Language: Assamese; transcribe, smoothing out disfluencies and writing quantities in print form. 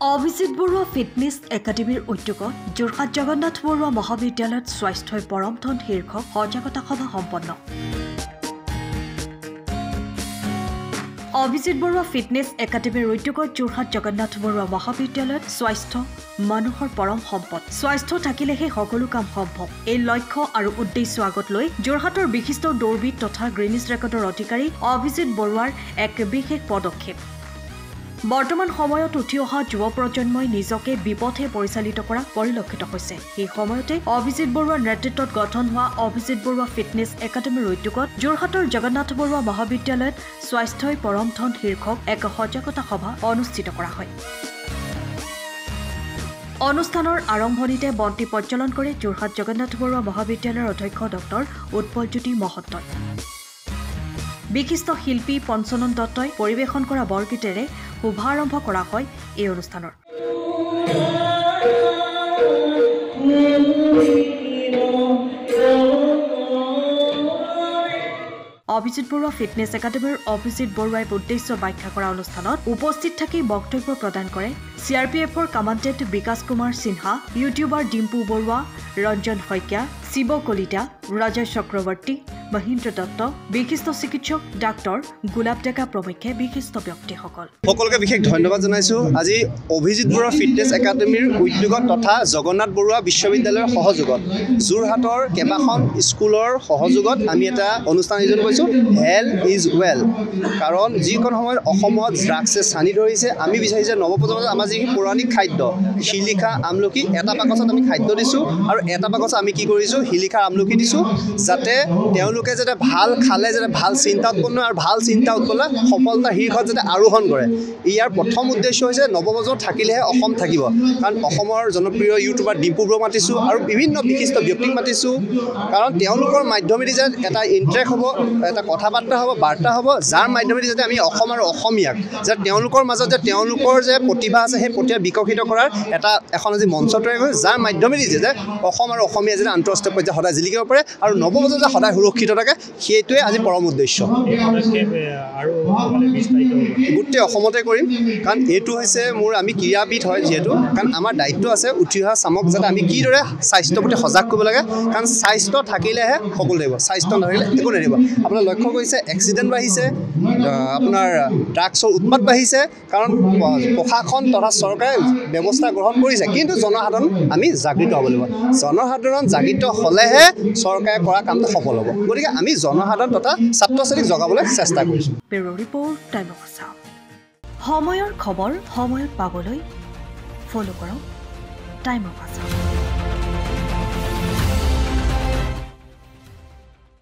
অভিজিত বৰুৱা ফিটনেছ একাডেমীৰ উদ্যোগত যোৰহাট জগন্নাথ বৰুৱা মহাবিদ্যালয়ত স্বাস্থ্যই পৰম ধন শীৰ্ষক সজাগতা সভা সম্পন্ন। অভিজিত বৰুৱা ফিটনেছ একাডেমীৰ উদ্যোগত যোৰহাট জগন্নাথ বৰুৱা মহাবিদ্যালয়ত স্বাস্থ্য মানুহৰ পৰম সম্পদ। স্বাস্থ্য থাকিলেহে সকলো কাম সম্ভৱ। এই লক্ষ্য আৰু উদ্দেশ্য আগত লৈ যোৰহাটৰ বিশিষ্ট দৌৰবিদ তথা গ্ৰীনিছ ৰেকৰ্ডৰ অধিকাৰী অভিজিত বৰুৱাৰ এক বিশেষ পদক্ষেপ। বৰ্তমান সময়ত উঠি অহা যুৱ প্ৰজন্মই নিজকে বিপথে পৰিচালিত কৰা পৰিলক্ষিত হৈছে। এই সময়তে অভিজিত বৰুৱাৰ নেতৃত্বত গঠন হোৱা অভিজিত বৰুৱা ফিটনেছ একাডেমীৰ উদ্যোগত যোৰহাটৰ জগন্নাথ বৰুৱা মহাবিদ্যালয়ত স্বাস্থ্যই পৰম ধন শীৰ্ষক এক সজাগতা সভা অনুষ্ঠিত কৰা হয়। অনুষ্ঠানৰ আৰম্ভণিতে বন্তি প্ৰজ্বলন কৰে যোৰহাট জগন্নাথ বৰুৱা মহাবিদ্যালয়ৰ অধ্যক্ষ ডক্টৰ উৎপলজ্যোতি মহন্তই। বিশিষ্ট শিল্পী পঞ্চনন দত্তই পৰিৱেশন কৰা বৰগীতেৰে শুভাৰম্ভ কৰা হয় এই অনুষ্ঠানৰ। অভিজিত বৰুৱা ফিটনেছ একাডেমীৰ অভিজিত বৰুৱাই উদ্দেশ্য ব্যাখ্যা কৰা অনুষ্ঠানত উপস্থিত থাকি বক্তব্য প্ৰদান কৰে CRPFৰ কামাণ্ডেণ্ট বিকাশ কুমাৰ সিনহা, ইউটিউবাৰ ডিম্পু বৰুৱা, ৰঞ্জন শইকীয়া, শিৱ কলিতা, ৰাজেশ চক্ৰৱৰ্তী, মহেন্দ্ৰ দত্ত, বিশিষ্ট চিকিৎসক ডাক্তৰ গোলাপ ডেকা প্ৰমুখ্যে বিশিষ্ট ব্যক্তিসকল। সকলোকে বিশেষ ধন্যবাদ জনাইছো। আজি অভিজিত বৰুৱা ফিটনেছ একাডেমীৰ উদ্যোগত তথা জগন্নাথ বৰুৱা বিশ্ববিদ্যালয়ৰ সহযোগত যোৰহাটৰ কেইবাখন স্কুলৰ সহযোগত আমি এটা অনুষ্ঠান আয়োজন কৰিছোঁ, হেল্থ ইজ ৱেল। কাৰণ যিকোনো সময়ত অসমত ড্ৰাগছে ছানি ধৰিছে, আমি বিচাৰিছোঁ নৱপ্ৰজন্মৰ আমাৰ যি পৌৰাণিক খাদ্য শিলিখা আমলখি, এটা বাকচত আমি খাদ্য দিছোঁ আৰু এটা বাকচত আমি কি কৰিছোঁ শিলিখা আমলখি দিছোঁ, যাতে তেওঁলোকে যাতে ভাল খালে যাতে ভাল চিন্তা উৎপন্ন আৰু ভাল চিন্তা উৎপন্ন সফলতাৰ শীৰ্ষত যাতে আৰোহণ কৰে। ইয়াৰ প্ৰথম উদ্দেশ্য হৈছে নৱপ্ৰজন্ম থাকিলেহে অসম থাকিব। কাৰণ অসমৰ জনপ্ৰিয় ইউটিউবাৰ ডিম্পু বৰুৱা মাতিছোঁ আৰু বিভিন্ন বিশিষ্ট ব্যক্তিক মাতিছোঁ, কাৰণ তেওঁলোকৰ মাধ্যমেদি যাতে এটা ইণ্টাৰেক্ট হ'ব, এটা কথা বাৰ্তা হ'ব, বাৰ্তা হ'ব, যাৰ মাধ্যমেদি যাতে আমি অসম আৰু অসমীয়াক যাতে তেওঁলোকৰ মাজত যে তেওঁলোকৰ যে প্ৰতিভা আছে সেই প্ৰতিভা বিকশিত কৰাৰ এখন আজি মঞ্চ তৈয়াৰ কৰিছে, যাৰ মাধ্যমেদি যে অসম আৰু অসমীয়া যাতে আন্তঃৰাষ্ট্ৰীয় পৰ্যায়ত সদায় জিলিকিব পাৰে আৰু নৱপ্ৰজন্ম যাতে সদায় সুৰক্ষিত থাকে, সেইটোৱে আজি পৰম উদ্দেশ্য। গোটেই অসমতে কৰিম, কাৰণ এইটো হৈছে আমি ক্ৰীড়াবিদ হয় যিহেতু, কাৰণ আমাৰ দায়িত্ব আছে উঠি অহা চামক যাতে আমি কিদৰে স্বাস্থ্যৰ প্ৰতি সজাগ কৰিব লাগে, কাৰণ স্বাস্থ্য থাকিলেহে সকলো থাকিব, স্বাস্থ্য নাথাকিলে একো নাথাকিব। আপোনাৰ লক্ষ্য কৰিছে এক্সিডেণ্ট বাঢ়িছে, আপোনাৰ ড্ৰাগছৰ উৎপাত বাঢ়িছে, কাৰণ প্ৰশাসন তথা চৰকাৰে ব্যৱস্থা গ্ৰহণ কৰিছে, কিন্তু জনসাধাৰণ আমি জাগৃত হ'ব লাগিব। জনসাধাৰণ জাগৃত হ'লেহে চৰকাৰে কৰা কামটো সফল হ'ব। গতিকে আমি জনসাধাৰণ তথা ছাত্ৰ ছাত্ৰীক জগাবলৈ চেষ্টা কৰিছোঁ। সময়ৰ খবৰ সময়ত পাবলৈ ফ'ল' কৰক টাইম অফ আছাম।